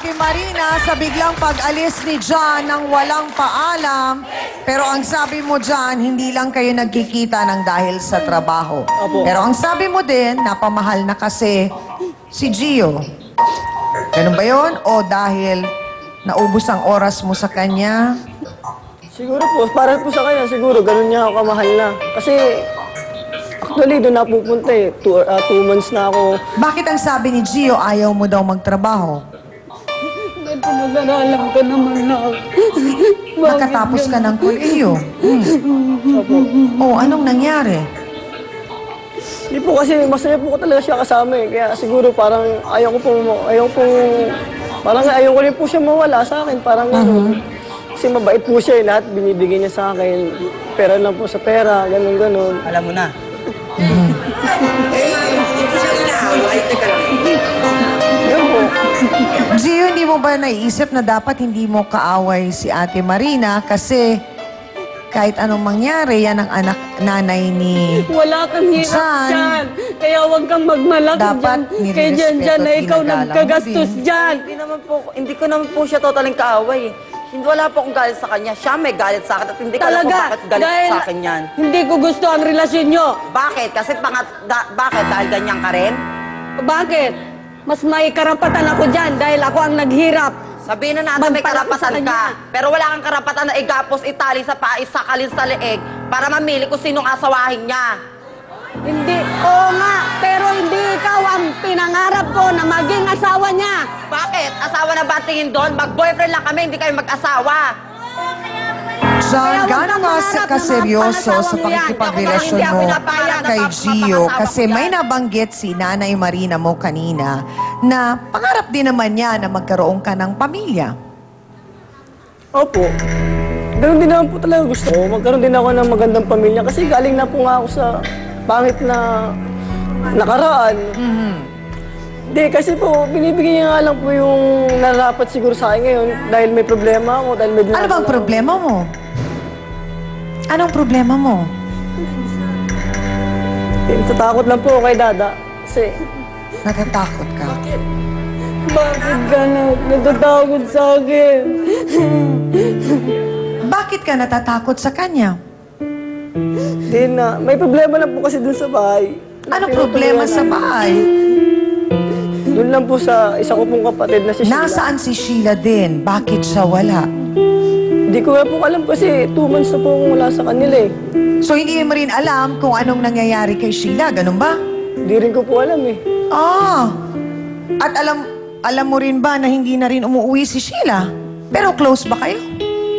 Ate Marina sa biglang pag-alis ni John nang walang paalam. Pero ang sabi mo dyan, hindi lang kayo nagkikita ng dahil sa trabaho. Opo. Pero ang sabi mo din, napamahal na kasi si Gio. Ganun ba yun? O dahil naubos ang oras mo sa kanya? Siguro po, para po sa kanya, siguro ganun niya ako kamahal na. Kasi actually, doon napupunta eh. 2 months na ako. Bakit ang sabi ni Gio, ayaw mo daw magtrabaho? Ito, nag-aalam ka naman na. Nakatapos ka ng kolehiyo. Opo. O, anong nangyari? Hindi po kasi masaya po ko talaga siya kasama eh. Kaya siguro parang ayaw ko rin po siya mawala sa akin. Parang gano'n. Kasi mabait po siya eh. Lahat binibigay niya sa akin. Pera lang po sa pera, gano'n. Alam mo na. Yun po. Gio, hindi mo ba naiisip na dapat hindi mo kaaway si Ate Marina kasi kahit anong mangyari, yan ang anak nanay ni... Wala kang hirap San? dyan. Kaya huwag kang magmalaki Dapat dyan. Kay Jan nire-respeto na at ikaw ginagalang mo nagkagastos din. dyan. Hindi ko naman po siya totaling kaaway. Hindi wala po akong galit sa kanya. Siya may galit sa akin at hindi ko alam kung Talaga. bakit galit sa akin yan. Hindi ko gusto ang relasyon nyo. Bakit? Kasi bakit? Dahil ganyan ka rin? Bakit? Mas may karapatan ako dyan dahil ako ang naghirap. Sabihin na natin may Magpalaki sa karapatan kanya. ka. Pero wala kang karapatan na igapos, itali sa paa, isakalin sa leeg para mamili kung sinong asawahin niya. Hindi. Oo nga. Pero hindi ikaw ang pinangarap ko na maging asawa niya. Bakit? Asawa na ba ang tingin doon? Mag-boyfriend lang kami, hindi kayo mag-asawa. John, Kaya huwag gaano kang nga mangarap na kaseryoso mga sa pangasawa mo yan. pakikipagrelasyon Hindi ako mo pinapayag na kay Gio? mapangasawa Kasi ko may yan. nabanggit si Nanay Marina mo kanina na pangarap din naman niya na magkaroon ka ng pamilya. Opo. Ganun din naman po talaga gusto ko. Magkaroon din ako ng magandang pamilya. Kasi galing na po nga ako sa pangit na nakaraan. Hindi, kasi po, binibigyan niya nga lang po yung narapat siguro sa akin ngayon dahil may problema ako, dahil may Ano bang ginagawa problema mo? Anong problema mo? ako. Natatakot lang po ako kay Dada. Kasi, Natatakot ka? Bakit ka natatakot sa akin? Bakit ka natatakot sa kanya? di na, may problema lang po kasi dun sa bahay. Anong problema sa bahay? Doon lang po sa isa ko pong kapatid na si Sheila. Nasaan si Sheila din? Bakit siya wala? Hindi ko nga po alam kasi 2 months na po akong wala sa kanila eh. So hindi mo rin alam kung anong nangyayari kay Sheila, ganun ba? Hindi rin ko po alam eh. Ah! At alam mo rin ba na hindi na rin umuwi si Sheila? Pero close ba kayo?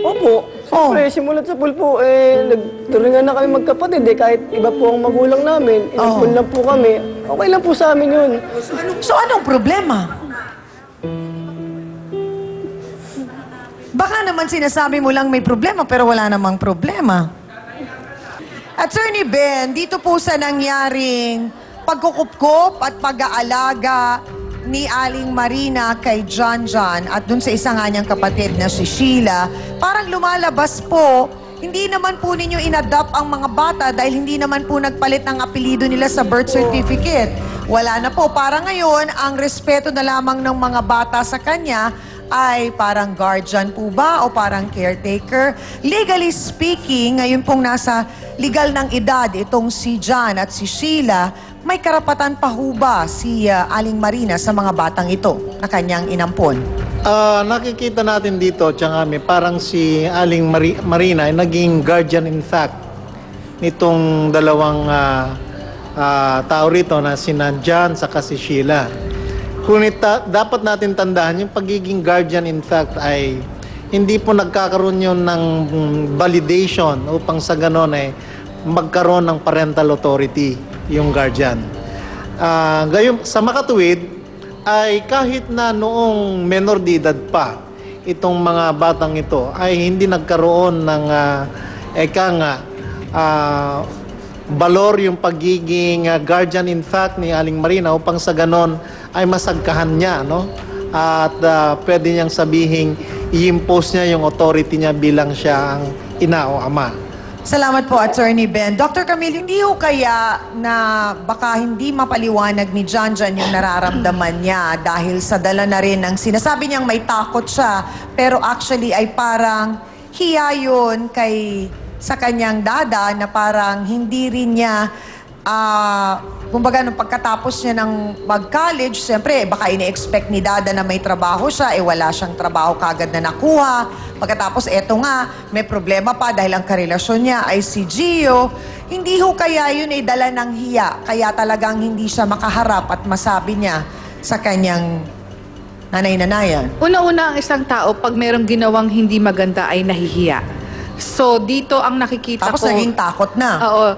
Opo. Siyempre, simulat sa pool po, nagturingan na kami magkapatid eh. Kahit iba po ang magulang namin, inapon lang po kami. Okay lang po sa amin yun. So anong problema? Baka naman sinasabi mo lang may problema pero wala namang problema. Attorney Ben, dito po sa nangyaring pagkukupkop at pag-aalaga ni Aling Marina kay John at dun sa isa nga niyang kapatid na si Sheila, parang lumalabas po, hindi naman po ninyo in-adopt ang mga bata dahil hindi naman po nagpalit ng apelido nila sa birth certificate. Wala na po. Para ngayon, ang respeto na lamang ng mga bata sa kanya ay parang guardian po ba o parang caretaker? Legally speaking, ngayon pong nasa legal ng edad itong si John at si Sheila, may karapatan pa ho ba si Aling Marina sa mga batang ito na kanyang inampon? Nakikita natin dito, Tiangami, parang si Aling Marina ay naging guardian in fact nitong dalawang tao rito na sina John saka si Sheila. Ngunit dapat natin tandaan yung pagiging guardian in fact ay hindi po nagkakaroon yun ng validation upang sa ganon ay magkaroon ng parental authority yung guardian. Gayon, sa makatuwid ay kahit na noong menor de edad pa itong mga batang ito ay hindi nagkaroon ng balor yung pagiging guardian in fact ni Aling Marina upang sa ganon ay masagkahan niya, no? At pwede niyang sabihin i-impose niya yung authority niya bilang siya ang ina o ama. Salamat po, Attorney Ben. Dr. Camille, hindi ho kaya na baka hindi mapaliwanag ni John yung nararamdaman niya dahil sa dala na rin ng sinasabi niyang may takot siya, pero actually ay parang hiya yun sa kanyang dada na parang hindi rin niya kumbaga, nung pagkatapos niya ng mag-college, siyempre, baka ini-expect ni Dada na may trabaho siya, wala siyang trabaho kagad na nakuha. Pagkatapos, eto nga, may problema pa dahil ang karelasyon niya ay si Gio. Hindi ho kaya yun ay dala ng hiya, kaya talagang hindi siya makaharap at masabi niya sa kanyang nanay-nanayan. Una-una ang isang tao, pag merong ginawang hindi maganda ay nahihiya. So, dito ang nakikita Tapos ko... naging takot na. Oo.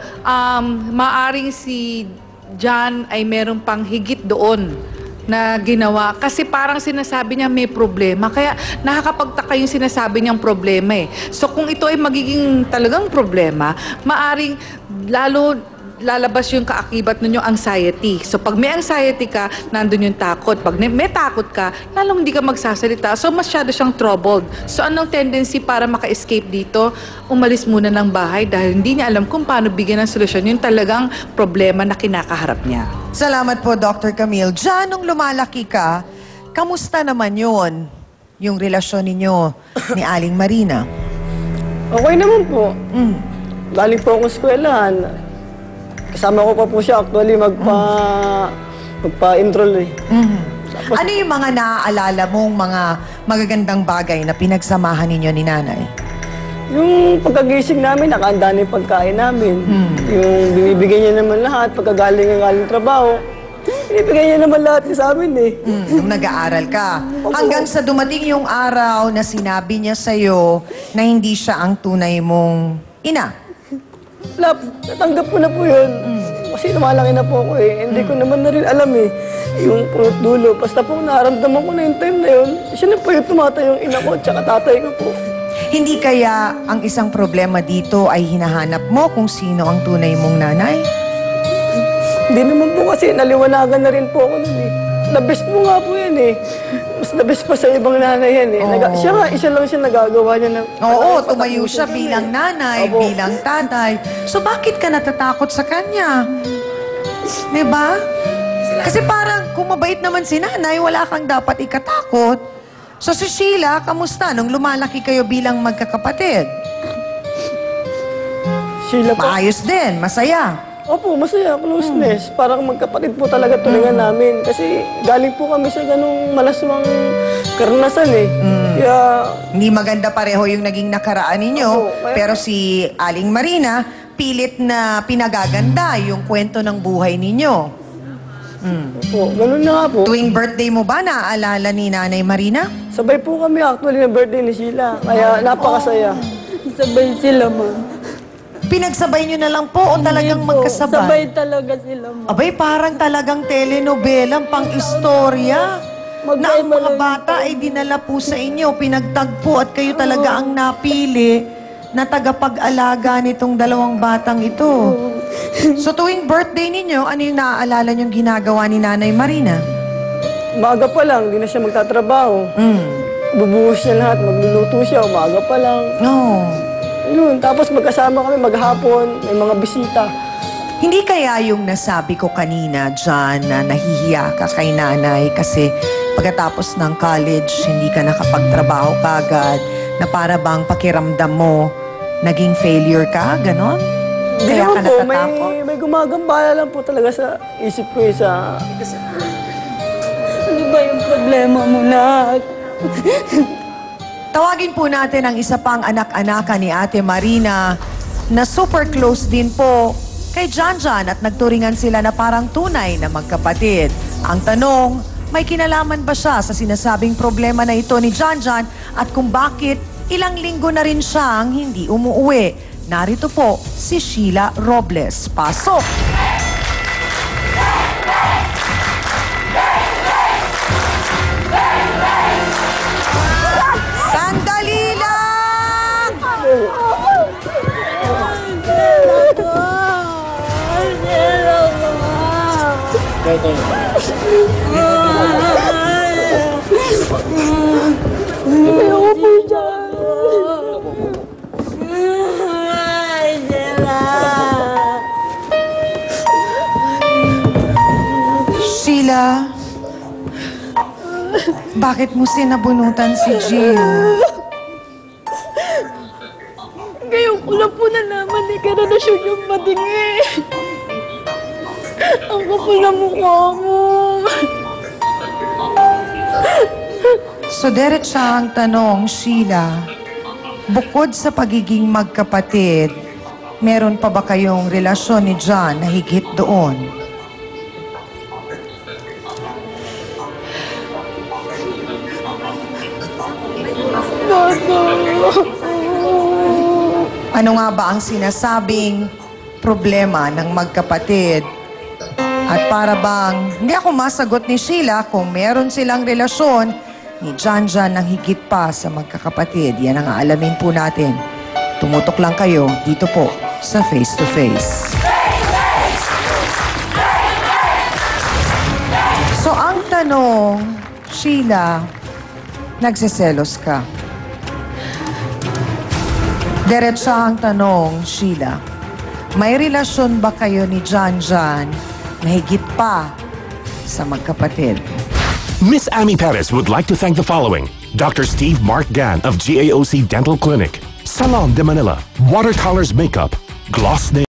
Maaring si John ay meron pang higit doon na ginawa. Kasi parang sinasabi niya may problema. Kaya nakakapagtaka yung sinasabi niyang problema eh. So, kung ito ay magiging talagang problema, maaring lalo lalabas yung kaakibat nun yung anxiety. So, pag may anxiety ka, nandun yung takot. Pag may takot ka, lalong hindi ka magsasalita. So, masyado siyang troubled. So, anong tendency para maka-escape dito? Umalis muna ng bahay dahil hindi niya alam kung paano bigyan ng solusyon yung talagang problema na kinakaharap niya. Salamat po, Dr. Camille. John, nung lumalaki ka, kamusta naman yun? Yung relasyon ninyo ni Aling Marina? Okay naman po. Galing po akong eskwelahan. Kasama ko pa po siya actually magpa-enroll eh. Ano yung mga naaalala mong mga magagandang bagay na pinagsamahan ninyo ni nanay? Yung pagkagising namin, nakahanda na yung pagkain namin. Yung binibigay niya naman lahat, pagkagaling trabaho, binibigay niya naman lahat sa amin eh. Nung nag-aaral ka. Hanggang sa dumating yung araw na sinabi niya sa'yo na hindi siya ang tunay mong ina. Natanggap ko na po yun. Kasi lumalaki na po ako eh. Hindi ko naman na rin alam eh. Yung punot dulo. Basta po naramdaman ko na yung time na yun. Siya na po yung tumatay yung ina ko at saka tatay ko po. Hindi kaya ang isang problema dito ay hinahanap mo kung sino ang tunay mong nanay? Hindi naman po kasi naliwanagan na rin po ako nun eh. The best mo nga po yan eh. Mas the best pa sa ibang nanay yan eh. Siya nga, isa lang siya nagagawa niya na... Oo, tumayo siya bilang nanay, Opo. bilang tatay. So bakit ka natatakot sa kanya? Diba? Kasi parang kung mabait naman si nanay, wala kang dapat ikatakot. So si Sheila, kamusta nung lumalaki kayo bilang magkakapatid? Sheila po. Maayos din, masaya. Opo, masaya, closeness. Parang magkapatid po talaga tulingan namin. Kasi galing po kami sa ganung malaswang karanasan eh. Kaya... Hindi maganda pareho yung naging nakaraan ninyo, Opo, pero si Aling Marina, pilit na pinagaganda yung kwento ng buhay ninyo. Opo, ganun na nga po. Tuwing birthday mo ba, naaalala ni Nanay Marina? Sabay po kami actually ng birthday ni Sheila. Kaya napakasaya. Sabay sila, ma'am. Pinagsabay nyo na lang po o talagang Sabay magkasabay? talaga sila, ma'am. Abay, parang talagang telenobelang pang-istorya. Na ang mga bata ay dinala po sa inyo, pinagtagpo at kayo talaga ang napili na tagapag-alaga nitong dalawang batang ito. So tuwing birthday ninyo, ano yung naaalala nyong ginagawa ni Nanay Marina? Umaga pa lang, di na siya magtatrabaho. Bubuhos niya lahat, magluluto siya, umaga pa lang. No. Yun, tapos magkasama kami maghapon, may mga bisita. Hindi kaya yung nasabi ko kanina, John, na nahihiya ka kay nanay kasi pagkatapos ng college, hindi ka nakapagtrabaho kagad, na para bang pakiramdam mo, naging failure ka, ganon? Hindi Kaya naman ka po, natatakot? may gumagambala lang po talaga sa isip ko eh, sa... Ano ba yung problema mo na? Tawagin po natin ang isa pang anak-anaka ni Ate Marina na super close din po kay John at nagturingan sila na parang tunay na magkapatid. Ang tanong, may kinalaman ba siya sa sinasabing problema na ito ni John at kung bakit ilang linggo na rin siyang hindi umuuwi? Narito po si Sheila Robles. Pasok! Sandali lang! Ay, Sheila, bakit mo sinabunutan si Gio? Ngayon ko lang po nalaman ni karelasyon yung madingi. Ang kapal na mukha mo. So, diretsa ang tanong, Sheila, bukod sa pagiging magkapatid, meron pa ba kayong relasyon ni John na higit doon? Ano nga ba ang sinasabing problema ng magkapatid? At para bang, hindi ako masagot ni Sheila kung meron silang relasyon ni John ng higit pa sa magkakapatid. Yan ang aalamin po natin. Tumutok lang kayo dito po sa Face to Face. So ang tanong, Sheila, nagsiselos ka? Diretsa ang tanong, Sheila, may relasyon ba kayo ni John na higit pa sa magkapatid? Miss Amy Perez would like to thank the following: Dr. Steve Mark Gan of GAOC Dental Clinic, Salon de Manila, Watercolors Makeup, Gloss Nail